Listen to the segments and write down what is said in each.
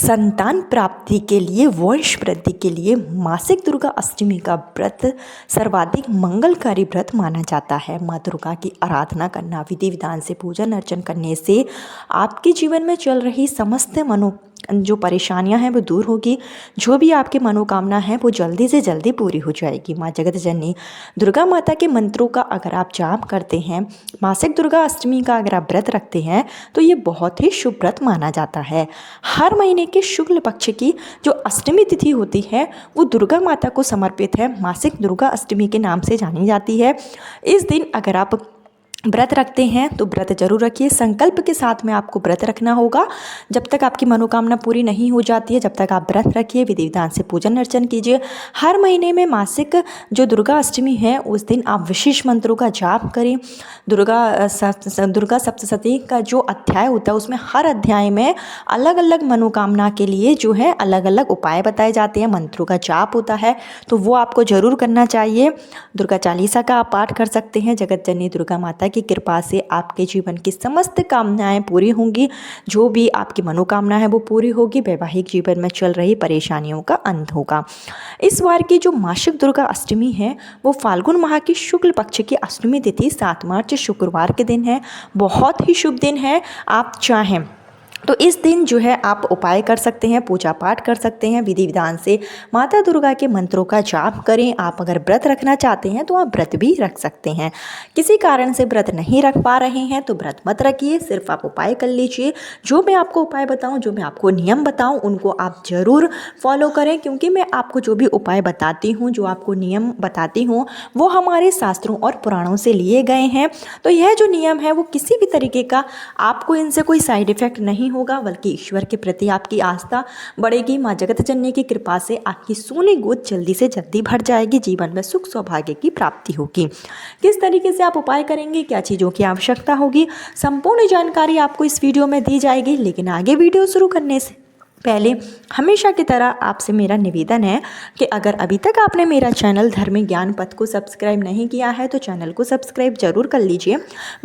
संतान प्राप्ति के लिए, वंश वृद्धि के लिए मासिक दुर्गा अष्टमी का व्रत सर्वाधिक मंगलकारी व्रत माना जाता है। माँ दुर्गा की आराधना करना, विधि विधान से पूजन अर्चन करने से आपके जीवन में चल रही समस्त जो परेशानियां हैं वो दूर होगी। जो भी आपकी मनोकामना है वो जल्दी से जल्दी पूरी हो जाएगी। माँ जगत जननी दुर्गा माता के मंत्रों का अगर आप जाप करते हैं, मासिक दुर्गा अष्टमी का अगर आप व्रत रखते हैं तो ये बहुत ही शुभ व्रत माना जाता है। हर महीने के शुक्ल पक्ष की जो अष्टमी तिथि होती है वो दुर्गा माता को समर्पित है, मासिक दुर्गा अष्टमी के नाम से जानी जाती है। इस दिन अगर आप व्रत रखते हैं तो व्रत जरूर रखिए। संकल्प के साथ में आपको व्रत रखना होगा। जब तक आपकी मनोकामना पूरी नहीं हो जाती है, जब तक आप व्रत रखिए, विधि विधान से पूजन अर्चन कीजिए। हर महीने में मासिक जो दुर्गा अष्टमी है उस दिन आप विशेष मंत्रों का जाप करें। दुर्गा सप्तशती का जो अध्याय होता है उसमें हर अध्याय में अलग अलग मनोकामना के लिए जो है अलग अलग उपाय बताए जाते हैं, मंत्रों का जाप होता है, तो वो आपको जरूर करना चाहिए। दुर्गा चालीसा का आप पाठ कर सकते हैं। जगत जननी दुर्गा माता की कृपा से आपके जीवन की समस्त कामनाएं पूरी होंगी। जो भी आपकी मनोकामना है वो पूरी होगी। वैवाहिक जीवन में चल रही परेशानियों का अंत होगा। इस बार की जो मासिक दुर्गा अष्टमी है वो फाल्गुन माह की शुक्ल पक्ष की अष्टमी तिथि 7 मार्च शुक्रवार के दिन है। बहुत ही शुभ दिन है। आप चाहें तो इस दिन जो है आप उपाय कर सकते हैं, पूजा पाठ कर सकते हैं, विधि विधान से माता दुर्गा के मंत्रों का जाप करें। आप अगर व्रत रखना चाहते हैं तो आप व्रत भी रख सकते हैं। किसी कारण से व्रत नहीं रख पा रहे हैं तो व्रत मत रखिए, सिर्फ आप उपाय कर लीजिए। जो मैं आपको उपाय बताऊं, जो मैं आपको नियम बताऊं, उनको आप ज़रूर फॉलो करें, क्योंकि मैं आपको जो भी उपाय बताती हूँ, जो आपको नियम बताती हूँ, वो हमारे शास्त्रों और पुराणों से लिए गए हैं। तो यह जो नियम है वो किसी भी तरीके का आपको इनसे कोई साइड इफेक्ट नहीं होगा, बल्कि ईश्वर के प्रति आपकी आस्था बढ़ेगी। माँ जगत जननी की कृपा से आपकी सोनी गोद जल्दी से जल्दी भर जाएगी। जीवन में सुख सौभाग्य की प्राप्ति होगी। किस तरीके से आप उपाय करेंगे, क्या चीज़ों की आवश्यकता होगी, संपूर्ण जानकारी आपको इस वीडियो में दी जाएगी। लेकिन आगे वीडियो शुरू करने से पहले हमेशा की तरह आपसे मेरा निवेदन है कि अगर अभी तक आपने मेरा चैनल धर्म ज्ञान पथ को सब्सक्राइब नहीं किया है तो चैनल को सब्सक्राइब जरूर कर लीजिए।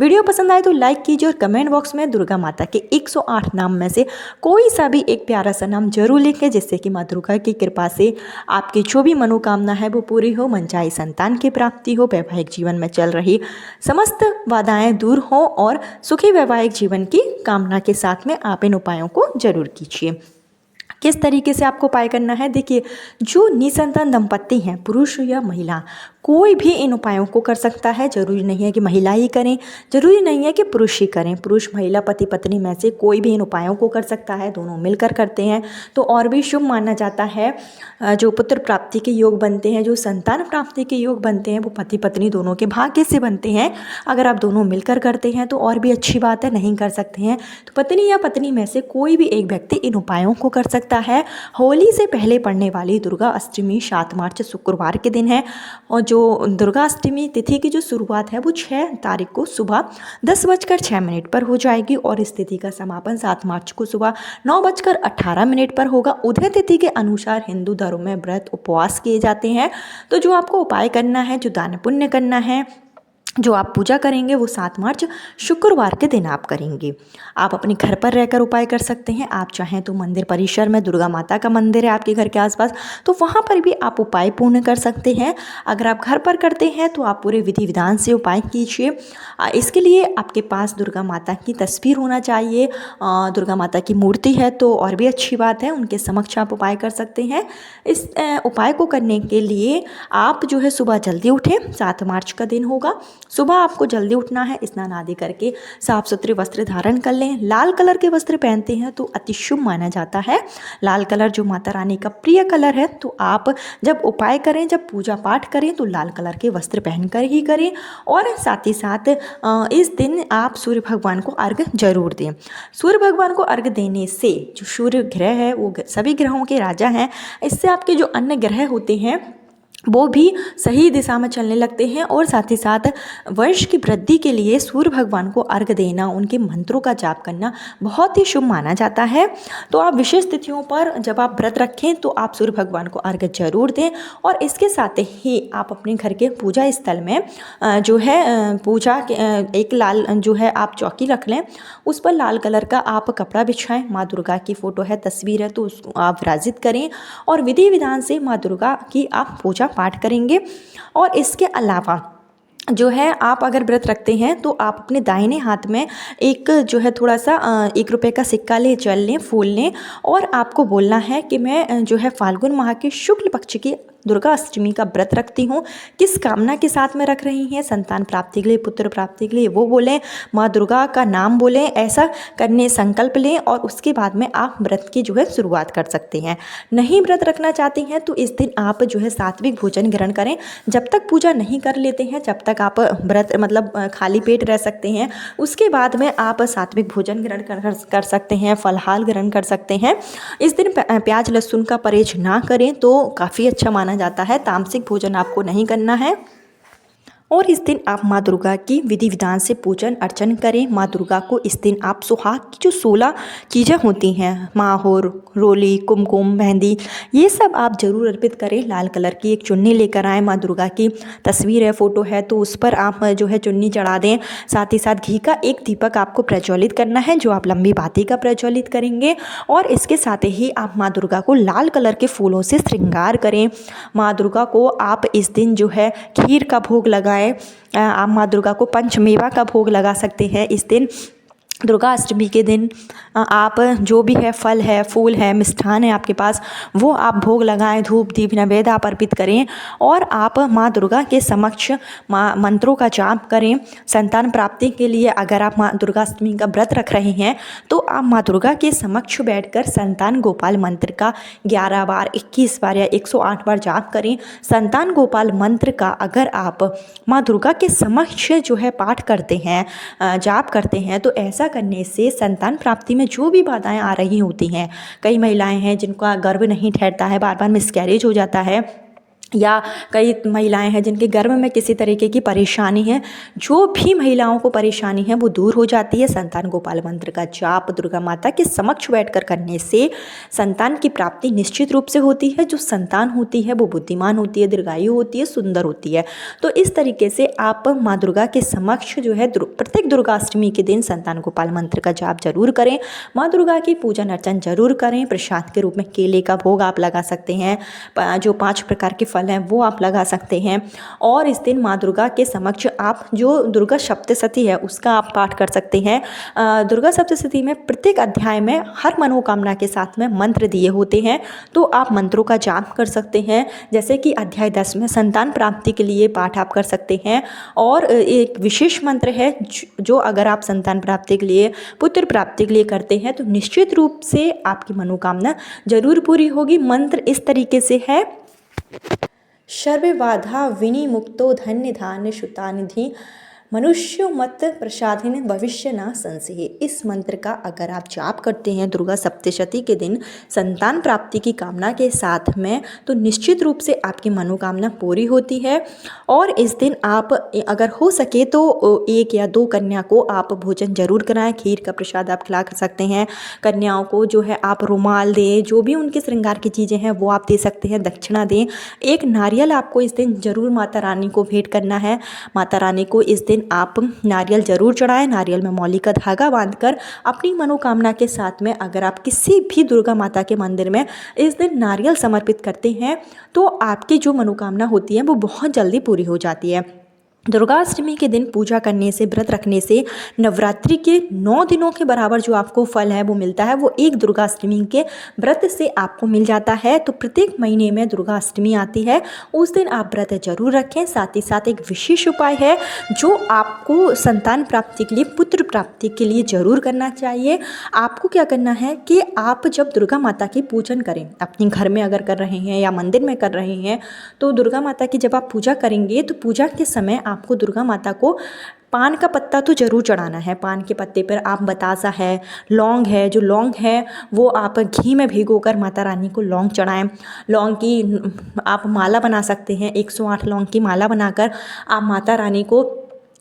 वीडियो पसंद आए तो लाइक कीजिए और कमेंट बॉक्स में दुर्गा माता के 108 नाम में से कोई सा भी एक प्यारा सा नाम जरूर लिखें, जिससे कि माँ दुर्गा की कृपा से आपकी जो भी मनोकामना है वो पूरी हो, मनचाही संतान की प्राप्ति हो, वैवाहिक जीवन में चल रही समस्त बाधाएं दूर हो और सुखी वैवाहिक जीवन की कामना के साथ में आप इन उपायों को जरूर कीजिए। किस तरीके से आपको उपाय करना है, देखिए, जो निसंतान दंपत्ति हैं, पुरुष या महिला, कोई भी इन उपायों को कर सकता है। जरूरी नहीं है कि महिला ही करें, जरूरी नहीं है कि पुरुष ही करें। पुरुष महिला पति पत्नी में से कोई भी इन उपायों को कर सकता है। दोनों मिलकर करते हैं तो और भी शुभ माना जाता है। जो पुत्र प्राप्ति के योग बनते हैं, जो संतान प्राप्ति के योग बनते हैं, वो पति पत्नी दोनों के भाग्य से बनते हैं। अगर आप दोनों मिलकर करते हैं तो और भी अच्छी बात है। नहीं कर सकते हैं तो पत्नी या पत्नी में से कोई भी एक व्यक्ति इन उपायों को कर सकता है। होली से पहले पड़ने वाली दुर्गा अष्टमी 7 मार्च शुक्रवार के दिन है और जो दुर्गा अष्टमी तिथि की जो शुरुआत है वो 6 तारीख को सुबह 10:06 पर हो जाएगी और इस तिथि का समापन 7 मार्च को सुबह 9:18 पर होगा। उदय तिथि के अनुसार हिंदू धर्म में व्रत उपवास किए जाते हैं। तो जो आपको उपाय करना है, जो दान पुण्य करना है, जो आप पूजा करेंगे वो 7 मार्च शुक्रवार के दिन आप करेंगे। आप अपने घर पर रहकर उपाय कर सकते हैं। आप चाहें तो मंदिर परिसर में दुर्गा माता का मंदिर है आपके घर के आसपास, तो वहाँ पर भी आप उपाय पूर्ण कर सकते हैं। अगर आप घर पर करते हैं तो आप पूरे विधि विधान से उपाय कीजिए। इसके लिए आपके पास दुर्गा माता की तस्वीर होना चाहिए। दुर्गा माता की मूर्ति है तो और भी अच्छी बात है, उनके समक्ष आप उपाय कर सकते हैं। इस उपाय को करने के लिए आप जो है सुबह जल्दी उठें। 7 मार्च का दिन होगा, सुबह आपको जल्दी उठना है, स्नान आदि करके साफ सुथरे वस्त्र धारण कर लें। लाल कलर के वस्त्र पहनते हैं तो अति शुभ माना जाता है। लाल कलर जो माता रानी का प्रिय कलर है, तो आप जब उपाय करें, जब पूजा पाठ करें तो लाल कलर के वस्त्र पहनकर ही करें। और साथ ही साथ इस दिन आप सूर्य भगवान को अर्घ्य जरूर दें। सूर्य भगवान को अर्घ्य देने से जो सूर्य ग्रह है वो सभी ग्रहों के राजा हैं। इससे आपके जो अन्य ग्रह होते हैं वो भी सही दिशा में चलने लगते हैं। और साथ ही साथ वंश की वृद्धि के लिए सूर्य भगवान को अर्घ देना, उनके मंत्रों का जाप करना बहुत ही शुभ माना जाता है। तो आप विशेष तिथियों पर जब आप व्रत रखें तो आप सूर्य भगवान को अर्घ जरूर दें। और इसके साथ ही आप अपने घर के पूजा स्थल में जो है पूजा के एक लाल जो है आप चौकी रख लें, उस पर लाल कलर का आप कपड़ा बिछाएं, माँ दुर्गा की फ़ोटो है, तस्वीर है, तो उसको आप विराजित करें और विधि विधान से माँ दुर्गा की आप पूजा पाठ करेंगे। और इसके अलावा जो है आप अगर व्रत रखते हैं तो आप अपने दाहिने हाथ में एक जो है थोड़ा सा 1 रुपये का सिक्का ले, जल लें, फूल लें और आपको बोलना है कि मैं जो है फाल्गुन माह के शुक्ल पक्ष की दुर्गा अष्टमी का व्रत रखती हूँ। किस कामना के साथ में रख रही हैं, संतान प्राप्ति के लिए, पुत्र प्राप्ति के लिए, वो बोलें, माँ दुर्गा का नाम बोलें, ऐसा करने संकल्प लें और उसके बाद में आप व्रत की जो है शुरुआत कर सकते हैं। नहीं व्रत रखना चाहते हैं तो इस दिन आप जो है सात्विक भोजन ग्रहण करें। जब तक पूजा नहीं कर लेते हैं जब तक आप व्रत मतलब खाली पेट रह सकते हैं। उसके बाद में आप सात्विक भोजन ग्रहण कर सकते हैं, फलाहार ग्रहण कर सकते हैं। इस दिन प्याज लहसुन का परहेज ना करें तो काफ़ी अच्छा माना जाता है। तामसिक भोजन आपको नहीं करना है। और इस दिन आप माँ दुर्गा की विधि विधान से पूजन अर्चन करें। माँ दुर्गा को इस दिन आप सुहाग की जो 16 चीज़ें होती हैं, माहौर, रोली, कुमकुम, मेहंदी, ये सब आप ज़रूर अर्पित करें। लाल कलर की एक चुन्नी लेकर आएँ, माँ दुर्गा की तस्वीर है, फ़ोटो है, तो उस पर आप जो है चुन्नी चढ़ा दें। साथ ही साथ घी का एक दीपक आपको प्रज्वलित करना है, जो आप लंबी बाती का प्रज्वलित करेंगे। और इसके साथ ही आप माँ दुर्गा को लाल कलर के फूलों से श्रृंगार करें। माँ दुर्गा को आप इस दिन जो है खीर का भोग लगाएं। आप माँ दुर्गा को पंचमेवा का भोग लगा सकते हैं। इस दिन दुर्गा अष्टमी के दिन आप जो भी है फल है, फूल है, मिष्ठान है आपके पास, वो आप भोग लगाएं, धूप दीप नैवेद्य आप अर्पित करें और आप माँ दुर्गा के समक्ष मंत्रों का जाप करें। संतान प्राप्ति के लिए अगर आप माँ दुर्गा अष्टमी का व्रत रख रहे हैं तो आप माँ दुर्गा के समक्ष बैठकर संतान गोपाल मंत्र का 11 बार, 21 बार या 108 बार जाप करें। संतान गोपाल मंत्र का अगर आप माँ दुर्गा के समक्ष जो है पाठ करते हैं, जाप करते हैं, तो ऐसा करने से संतान प्राप्ति में जो भी बाधाएं आ रही होती हैं, कई महिलाएं हैं जिनका गर्भ नहीं ठहरता है, बार बार मिसकैरेज हो जाता है, या कई महिलाएं हैं जिनके गर्भ में किसी तरीके की परेशानी है, जो भी महिलाओं को परेशानी है वो दूर हो जाती है। संतान गोपाल मंत्र का जाप दुर्गा माता के समक्ष बैठकर करने से संतान की प्राप्ति निश्चित रूप से होती है। जो संतान होती है वो बुद्धिमान होती है, दीर्घायु होती है, सुंदर होती है। तो इस तरीके से आप माँ दुर्गा के समक्ष जो है प्रत्येक दुर्गाष्टमी के दिन संतान गोपाल मंत्र का जाप जरूर करें। माँ दुर्गा की पूजन अर्चन जरूर करें। प्रसाद के रूप में केले का भोग आप लगा सकते हैं, जो 5 प्रकार के फल हैं वो आप लगा सकते हैं। और इस दिन माँ दुर्गा के समक्ष आप जो दुर्गा सप्तशती है उसका आप पाठ कर सकते हैं। दुर्गा सप्तशती में प्रत्येक अध्याय में हर मनोकामना के साथ में मंत्र दिए होते हैं, तो आप मंत्रों का जाप कर सकते हैं। जैसे कि अध्याय 10 में संतान प्राप्ति के लिए पाठ आप कर सकते हैं। और एक विशेष मंत्र है जो अगर आप संतान प्राप्ति के लिए, पुत्र प्राप्ति के लिए करते हैं तो निश्चित रूप से आपकी मनोकामना जरूर पूरी होगी। मंत्र इस तरीके से है, सर्वे बाधा विनिमुक्तो धन्य धान्य श्रुतानिधि मनुष्यो मत प्रसादिन भविष्य न संशय। इस मंत्र का अगर आप जाप करते हैं दुर्गा सप्तशती के दिन संतान प्राप्ति की कामना के साथ में, तो निश्चित रूप से आपकी मनोकामना पूरी होती है। और इस दिन आप अगर हो सके तो 1 या 2 कन्या को आप भोजन जरूर कराएं। खीर का प्रसाद आप खिला सकते हैं। कन्याओं को जो है आप रुमाल दें, जो भी उनके श्रृंगार की चीज़ें हैं वो आप दे सकते हैं, दक्षिणा दें। एक नारियल आपको इस दिन जरूर माता रानी को भेंट करना है। माता रानी को इस दिन आप नारियल जरूर चढ़ाएं। नारियल में मौली का धागा बांधकर अपनी मनोकामना के साथ में अगर आप किसी भी दुर्गा माता के मंदिर में इस दिन नारियल समर्पित करते हैं तो आपकी जो मनोकामना होती है वो बहुत जल्दी पूरी हो जाती है। दुर्गाष्टमी के दिन पूजा करने से, व्रत रखने से नवरात्रि के 9 दिनों के बराबर जो आपको फल है वो मिलता है, वो एक दुर्गाष्टमी के व्रत से आपको मिल जाता है। तो प्रत्येक महीने में दुर्गाष्टमी आती है, उस दिन आप व्रत जरूर रखें। साथ ही साथ एक विशेष उपाय है जो आपको संतान प्राप्ति के लिए, पुत्र प्राप्ति के लिए जरूर करना चाहिए। आपको क्या करना है कि आप जब दुर्गा माता की पूजन करें, अपने घर में अगर कर रहे हैं या मंदिर में कर रहे हैं, तो दुर्गा माता की जब आप पूजा करेंगे तो पूजा के समय आपको दुर्गा माता को पान का पत्ता तो ज़रूर चढ़ाना है। पान के पत्ते पर आप बतासा है, लौंग है, जो लौंग है वो आप घी में भिगोकर माता रानी को लौंग चढ़ाएं। लौंग की आप माला बना सकते हैं, 108 लौंग की माला बनाकर आप माता रानी को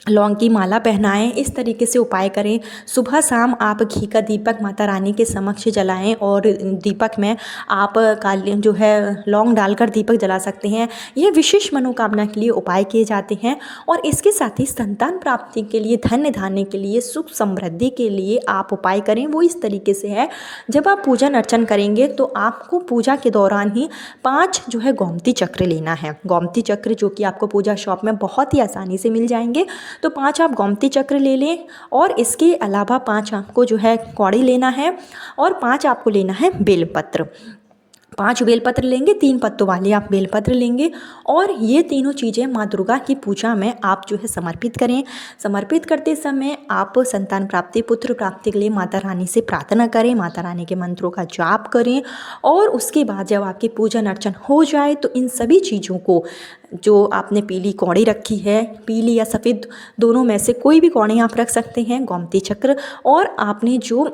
लौंग की माला पहनाएं। इस तरीके से उपाय करें। सुबह शाम आप घी का दीपक माता रानी के समक्ष जलाएं और दीपक में आप काली जो है लौंग डालकर दीपक जला सकते हैं। यह विशेष मनोकामना के लिए उपाय किए जाते हैं। और इसके साथ ही संतान प्राप्ति के लिए, धन्य धान्य के लिए, सुख समृद्धि के लिए आप उपाय करें। वो इस तरीके से है, जब आप पूजन अर्चन करेंगे तो आपको पूजा के दौरान ही 5 जो है गोमती चक्र लेना है। गोमती चक्र जो कि आपको पूजा शॉप में बहुत ही आसानी से मिल जाएंगे, तो 5 आप गोमती चक्र ले लें। और इसके अलावा 5 आपको जो है कौड़ी लेना है और 5 आपको लेना है बेलपत्र। 5 बेलपत्र लेंगे, 3 पत्तों वाले आप बेलपत्र लेंगे और ये तीनों चीज़ें माँ दुर्गा की पूजा में आप जो है समर्पित करें। समर्पित करते समय आप संतान प्राप्ति, पुत्र प्राप्ति के लिए माता रानी से प्रार्थना करें, माता रानी के मंत्रों का जाप करें। और उसके बाद जब आपकी पूजन अर्चन हो जाए तो इन सभी चीज़ों को, जो आपने पीली कौड़ी रखी है, पीली या सफ़ेद दोनों में से कोई भी कौड़ी आप रख सकते हैं, गोमती चक्र, और आपने जो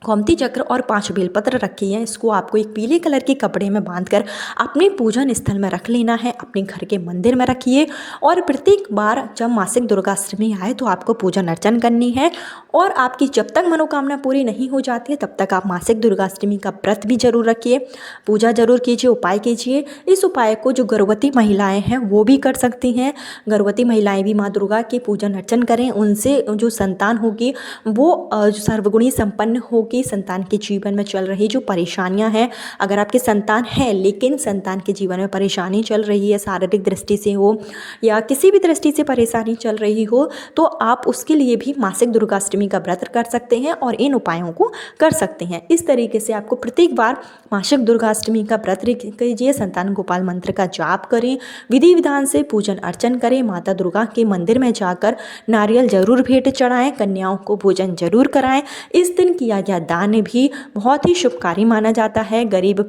गोमती चक्र और 5 बेलपत्र रखी हैं, इसको आपको एक पीले कलर के कपड़े में बांधकर अपने पूजन स्थल में रख लेना है। अपने घर के मंदिर में रखिए और प्रत्येक बार जब मासिक दुर्गाष्टमी आए तो आपको पूजन अर्चन करनी है। और आपकी जब तक मनोकामना पूरी नहीं हो जाती है तब तक आप मासिक दुर्गाष्टमी का व्रत भी जरूर रखिए, पूजा जरूर कीजिए, उपाय कीजिए। इस उपाय को जो गर्भवती महिलाएँ हैं वो भी कर सकती हैं। गर्भवती महिलाएँ भी माँ दुर्गा के पूजन अर्चन करें, उनसे जो संतान होगी वो सर्वगुणी संपन्न होगी। संतान के जीवन में चल रही जो परेशानियां हैं, अगर आपके संतान है लेकिन संतान के जीवन में परेशानी चल रही है, शारीरिक दृष्टि से हो या किसी भी दृष्टि से परेशानी चल रही हो, तो आप उसके लिए भी मासिक दुर्गाष्टमी का व्रत कर सकते हैं और इन उपायों को कर सकते हैं। इस तरीके से आपको प्रत्येक बार मासिक दुर्गाष्टमी का व्रत कीजिए, संतान गोपाल मंत्र का जाप करें, विधि विधान से पूजन अर्चन करें, माता दुर्गा के मंदिर में जाकर नारियल जरूर भेंट चढ़ाएं, कन्याओं को भोजन जरूर कराएं। इस दिन किया गया दान भी बहुत ही शुभकारी माना जाता है। गरीब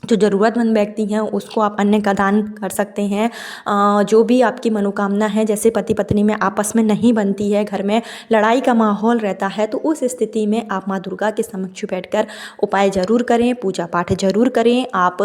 जो ज़रूरतमंद व्यक्ति हैं उसको आप अन्न का दान कर सकते हैं। जो भी आपकी मनोकामना है, जैसे पति पत्नी में आपस में नहीं बनती है, घर में लड़ाई का माहौल रहता है, तो उस स्थिति में आप माँ दुर्गा के समक्ष बैठकर उपाय जरूर करें, पूजा पाठ जरूर करें, आप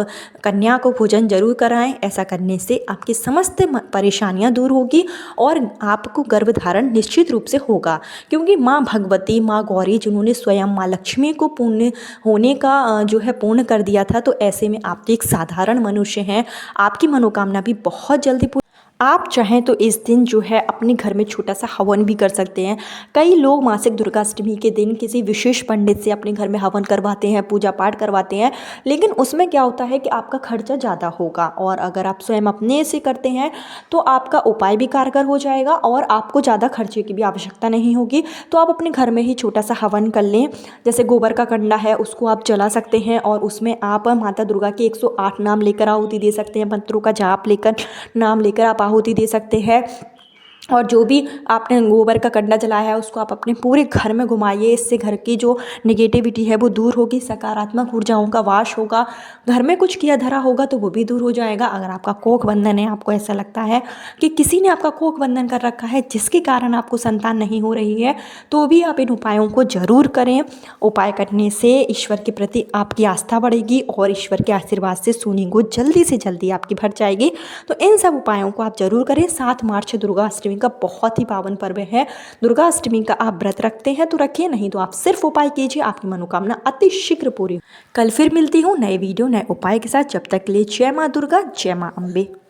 कन्या को भोजन जरूर कराएं। ऐसा करने से आपकी समस्त परेशानियाँ दूर होगी और आपको गर्भधारण निश्चित रूप से होगा, क्योंकि माँ भगवती, माँ गौरी जिन्होंने स्वयं माँ लक्ष्मी को पूर्ण होने का जो है पूर्ण कर दिया था, तो ऐसे में आप तो एक साधारण मनुष्य हैं, आपकी मनोकामना भी बहुत जल्दी पूरी। आप चाहें तो इस दिन जो है अपने घर में छोटा सा हवन भी कर सकते हैं। कई लोग मासिक दुर्गाष्टमी के दिन किसी विशेष पंडित से अपने घर में हवन करवाते हैं, पूजा पाठ करवाते हैं, लेकिन उसमें क्या होता है कि आपका खर्चा ज़्यादा होगा। और अगर आप स्वयं अपने से करते हैं तो आपका उपाय भी कारगर हो जाएगा और आपको ज़्यादा खर्चे की भी आवश्यकता नहीं होगी। तो आप अपने घर में ही छोटा सा हवन कर लें, जैसे गोबर का कंडा है उसको आप जला सकते हैं और उसमें आप माता दुर्गा के 108 नाम लेकर आहुति दे सकते हैं, मंत्रों का जाप लेकर, नाम लेकर आप आहुति दे सकते हैं। और जो भी आपने गोबर का कंडा जलाया है उसको आप अपने पूरे घर में घुमाइए। इससे घर की जो नेगेटिविटी है वो दूर होगी, सकारात्मक ऊर्जाओं का वास होगा, घर में कुछ किया धरा होगा तो वो भी दूर हो जाएगा। अगर आपका कोख बंधन है, आपको ऐसा लगता है कि किसी ने आपका कोख बंधन कर रखा है जिसके कारण आपको संतान नहीं हो रही है, तो भी आप इन उपायों को जरूर करें। उपाय करने से ईश्वर के प्रति आपकी आस्था बढ़ेगी और ईश्वर के आशीर्वाद से सोनेगो जल्दी से जल्दी आपकी भर जाएगी। तो इन सब उपायों को आप जरूर करें। 7 मार्च दुर्गाष्टमी का बहुत ही पावन पर्व है। दुर्गाष्टमी का आप व्रत रखते हैं तो रखिए, नहीं तो आप सिर्फ उपाय कीजिए, आपकी मनोकामना अति शीघ्र पूरी। कल फिर मिलती हूँ नए वीडियो, नए उपाय के साथ। जब तक के लिए जय माँ दुर्गा, जय माँ अम्बे।